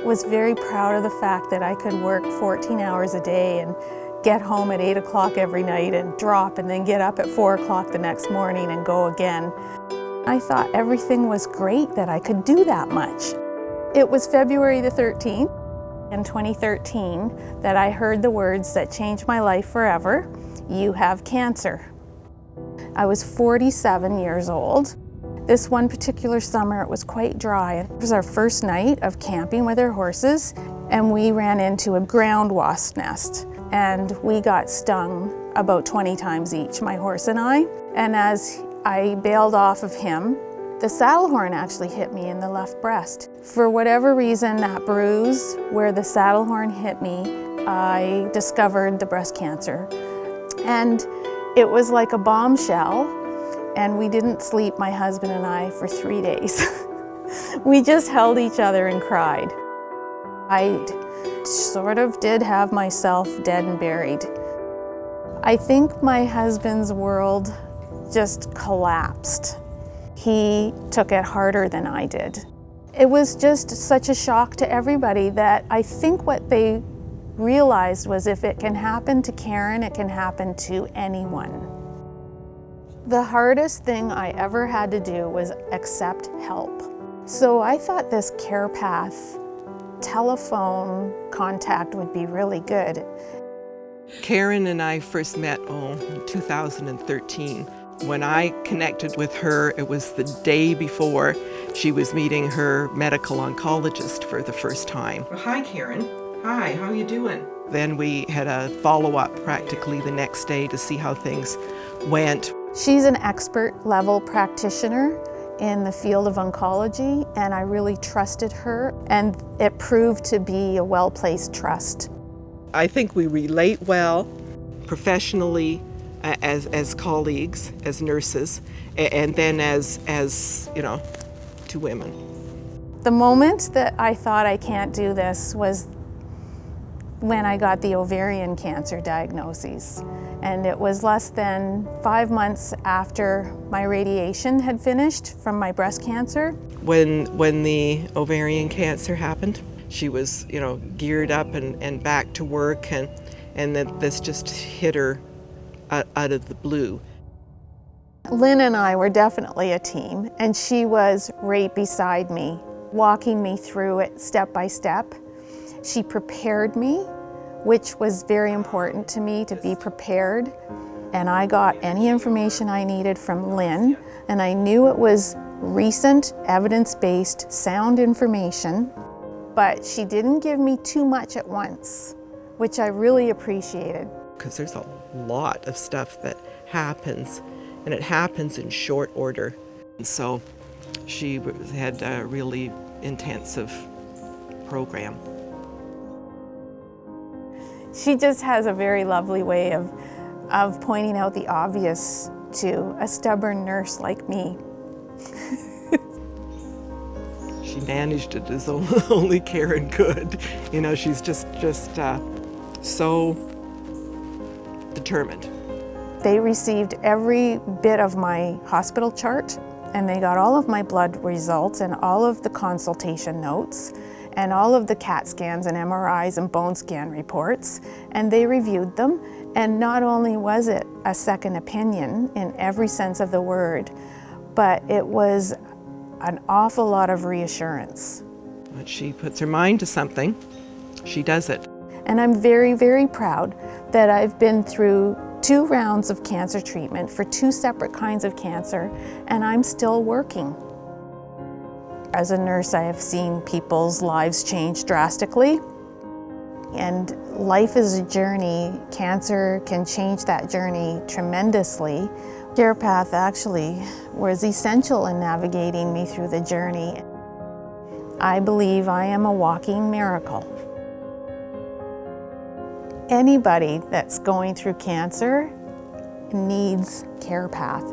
was very proud of the fact that I could work 14 hours a day and get home at 8 o'clock every night and drop and then get up at 4 o'clock the next morning and go again. I thought everything was great that I could do that much. It was February the 13th in 2013 that I heard the words that changed my life forever: "You have cancer." I was 47 years old. This one particular summer, it was quite dry. It was our first night of camping with our horses, and we ran into a ground wasp nest, and we got stung about 20 times each, my horse and I. And as I bailed off of him, the saddle horn actually hit me in the left breast. For whatever reason, that bruise where the saddle horn hit me, I discovered the breast cancer. And it was like a bombshell, and we didn't sleep, my husband and I, for 3 days. We just held each other and cried. I sort of did have myself dead and buried. I think my husband's world just collapsed. He took it harder than I did. It was just such a shock to everybody that I think what they realized was if it can happen to Karen, it can happen to anyone. The hardest thing I ever had to do was accept help. So I thought this CAREpath telephone contact would be really good. Karen and I first met in 2013. When I connected with her, it was the day before she was meeting her medical oncologist for the first time. Well, hi, Karen. Hi, how are you doing? Then we had a follow-up practically the next day to see how things went. She's an expert level practitioner in the field of oncology, and I really trusted her, and it proved to be a well-placed trust. I think we relate well professionally, as colleagues, as nurses, and then as you know, two women. The moment that I thought I can't do this was when I got the ovarian cancer diagnosis. And it was less than 5 months after my radiation had finished from my breast cancer. When the ovarian cancer happened, she was, geared up and back to work, and then this just hit her out of the blue. Lynn and I were definitely a team, and she was right beside me, walking me through it step by step. She prepared me, which was very important to me, to be prepared. And I got any information I needed from Lynn, and I knew it was recent, evidence-based, sound information, but she didn't give me too much at once, which I really appreciated. Because there's a lot of stuff that happens, and it happens in short order. And so she had a really intensive program. She just has a very lovely way of pointing out the obvious to a stubborn nurse like me. She managed it as only Karen could. She's just so determined. They received every bit of my hospital chart, and they got all of my blood results and all of the consultation notes and all of the CAT scans and MRIs and bone scan reports, and they reviewed them. And not only was it a second opinion in every sense of the word, but it was an awful lot of reassurance. When she puts her mind to something, she does it. And I'm very, very proud that I've been through 2 rounds of cancer treatment for 2 separate kinds of cancer, and I'm still working. As a nurse, I have seen people's lives change drastically, and life is a journey. Cancer can change that journey tremendously. CAREpath actually was essential in navigating me through the journey. I believe I am a walking miracle. Anybody that's going through cancer needs CAREpath.